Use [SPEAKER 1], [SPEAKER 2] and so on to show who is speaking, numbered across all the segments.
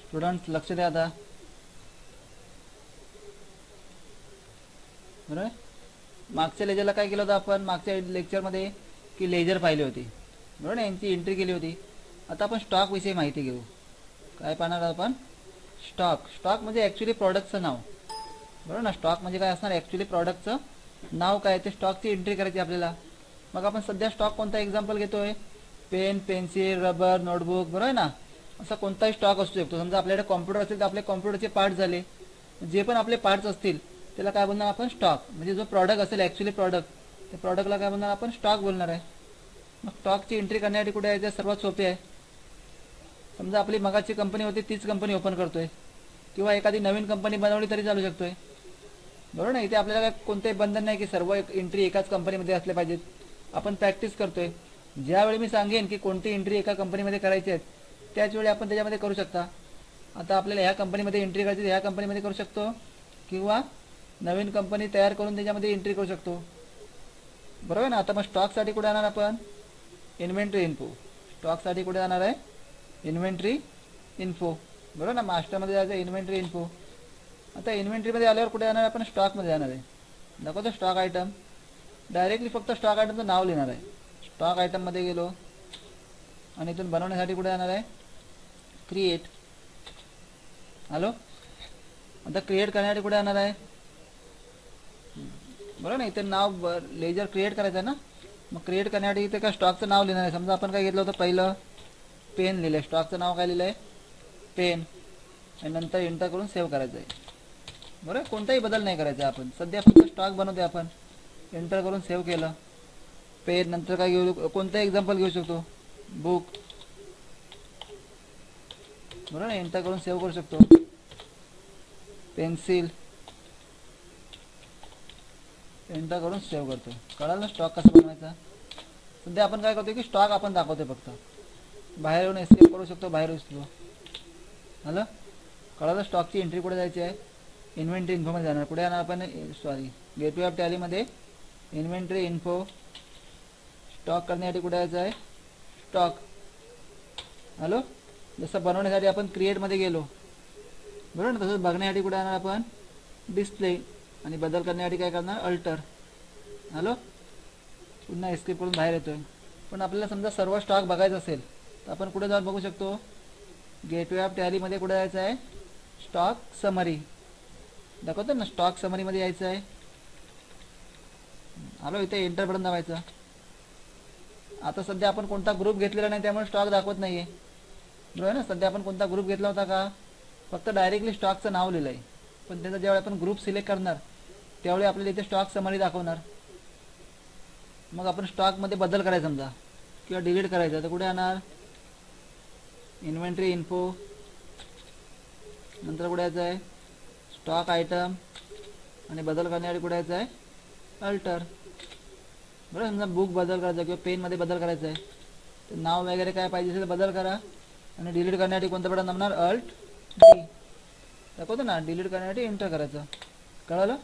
[SPEAKER 1] Students लक्ष द्या आता. बरोबर. मागच्या लेजरला काय केलं होतं आपण, मागच्या लेक्चरमध्ये की लेजर पाहिली होती, बरोबर ना, यांची एंट्री केली होती. आता आपण स्टॉक विषयी माहिती घेऊ. काय पाहणार आपण, स्टॉक. स्टॉक म्हणजे ॲक्च्युली प्रॉडक्टचं नाव, बरोबर ना. स्टॉक म्हणजे काय असणार, ॲक्च्युली प्रॉडक्टचं नाव काय, ते स्टॉकची एंट्री करायची आपल्याला. मग आपण सध्या स्टॉक कोणता एक्झाम्पल घेतोय, पेन, पेन्सिल, रबर, नोटबुक, बरोबर ना. असा कोणताही स्टॉक असू शकतो. समजा आपल्याकडे कॉम्प्युटर असेल तर आपले कॉम्प्युटरचे पार्ट्स झाले, जे पण आपले पार्ट्स असतील त्याला काय बोलणार आपण, स्टॉक. म्हणजे जो प्रॉडक्ट असेल ॲक्च्युली प्रॉडक्ट, त्या प्रॉडक्टला काय बोलणार आपण, स्टॉक बोलणार आहे. मग स्टॉकची एंट्री करण्यासाठी कुठे यायचं, सर्वात सोपे आहे. समजा आपली मगाची कंपनी होती तीच कंपनी ओपन करतोय, किंवा एखादी नवीन कंपनी बनवली तरी चालू शकतोय, बरोबर ना. इथे आपल्याला काय कोणतेही बंधन नाही की सर्व एंट्री एकाच कंपनीमध्ये असल्या पाहिजेत. आपण प्रॅक्टिस करतोय. ज्यावेळी मी सांगेन की कोणती एंट्री एका कंपनीमध्ये करायची आहेत, त्याच वेळी आपण त्याच्यामध्ये करू शकता. आता आपल्याला ह्या कंपनीमध्ये एंट्री करायची, ह्या कंपनीमध्ये करू शकतो, किंवा नवीन कंपनी तयार करून त्याच्यामध्ये एंट्री करू शकतो, बरोबर ना. आता मग स्टॉकसाठी कुठे जाणार आपण, इन्व्हेंटरी इन्फो. स्टॉकसाठी कुठे जाणार आहे, इन्व्हेंटरी इन्फो, बरोबर ना. मास्टरमध्ये जायचं इन्व्हेंटरी इन्फो. आता इन्व्हेंटरीमध्ये आल्यावर कुठे जाणार आहे आपण, स्टॉकमध्ये जाणार आहे. दाखवतो स्टॉक आयटम. डायरेक्टली फक्त स्टॉक आयटमचं नाव लिहिणार आहे. स्टॉक आयटममध्ये गेलो आणि इथून बनवण्यासाठी कुठे जाणार आहे, क्रिएट. हॅलो. आता क्रिएट करण्यासाठी कुठे जाणार आहे, बरोबर ना. इथे नाव लेजर क्रिएट करायचं आहे ना. मग क्रिएट करण्यासाठी इथे काय स्टॉकचं नाव लिहिणार आहे. समजा आपण काय घेतलं होतं, पहिलं पेन लिहिलं आहे, स्टॉकचं नाव काय लिहिलं आहे, पेन. आणि नंतर एंटर करून सेव्ह करायचं आहे, बरोबर. कोणताही बदल नाही करायचा आपण, सध्या फक्त स्टॉक बनवते आपण. एंटर करून सेव्ह केलं. पेन नंतर काय घेऊ, कोणतं एक्झाम्पल घेऊ शकतो, बुक, बरोबर ना. एंटर करून सेव्ह करू शकतो. पेन्सिल, एंटर करून सेव्ह करतो. कळालं ना स्टॉक कसा बनवायचा. सध्या आपण काय करतो की स्टॉक आपण दाखवतो फक्त. बाहेर येऊन एस्केप करू शकतो, बाहेर येऊ शकतो. हॅलो. कळालं. स्टॉकची एंट्री कुठे जायची आहे, इन्व्हेंटरी इन्फोमध्ये जाणार. कुठे जाणार आपण, सॉरी, गेटवे ऑफ टॅलीमध्ये इन्व्हेंटरी इन्फो. स्टॉक करण्यासाठी कुठे जायचं आहे, स्टॉक. हॅलो. जसं बनवण्यासाठी आपण क्रिएटमध्ये गेलो, बरोबर ना, तसंच बघण्यासाठी कुठे जाणार आपण, डिस्प्ले. आणि बदल करण्यासाठी काय करणार, अल्टर. हॅलो. पुन्हा एस्केप करून बाहेर येतोय. पण आपल्याला समजा सर्व स्टॉक बघायचा असेल तर आपण कुठे जाऊन बघू शकतो, गेटवे ऑफ टॅलीमध्ये कुठे जायचं आहे, स्टॉक समरी. दाखवतो ना, स्टॉक समरीमध्ये यायचं आहे. हॅलो. इथे एंटर बटन दाबायचं. आता सध्या आपण कोणता ग्रुप घेतलेला नाही त्यामुळे स्टॉक दाखवत नाही आहे, बरोबर ना. सध्या आपण कोणता ग्रुप घेतला होता का, फक्त डायरेक्टली स्टॉकचं नाव लिहिलं आहे. पण त्याचा ज्यावेळी आपण ग्रुप सिलेक्ट करणार त्यावेळी आपल्याला इथे स्टॉक समरी दाखवणार. मग आपण स्टॉकमध्ये बदल करायचा समजा, किंवा डिलीट करायचं, तर कुठे येणार, इन्व्हेंटरी इन्फो. नंतर कुठे यायचं आहे, स्टॉक आयटम. आणि बदल करण्यासाठी कुठे यायचं आहे, अल्टर, बरोबर. समजा बुक बदल करायचा किंवा पेनमध्ये बदल करायचा आहे, तर नाव वगैरे काय पाहिजे असेल तर बदल करा. आणि डिलीट करण्यासाठी कोणतं बटन दाबणार, अल्ट डी. दाखवतो ना, डिलीट करण्यासाठी एंटर करायचं. कळलं.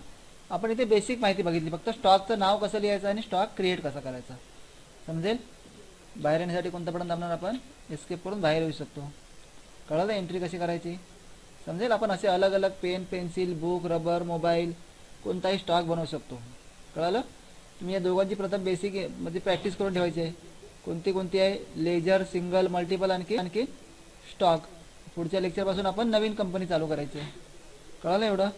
[SPEAKER 1] आपण इथे बेसिक माहिती बघितली, फक्त स्टॉकचं नाव कसं लिहायचं आणि स्टॉक क्रिएट कसा करायचा, समजेल. बाहेर येण्यासाठी कोणतं बटन दाबणार आपण, एस्केप करून बाहेर येऊ शकतो. कळलं. एंट्री कशी करायची समजेल. आपण असे अलग अलग pen, pencil, book, rubber, mobile, कोणताही स्टॉक बनवू शकतो. कळलं. तुम्ही या दोघांची प्रथम बेसिक म्हणजे प्रॅक्टिस करून ठेवायची आहे. कोणती कोणती आहे, लेजर, सिंगल, मल्टिपल, आणखी स्टॉक. पुढच्या लेक्चरपासून आपण नवीन कंपनी चालू करायची आहे. कळलं एवढं.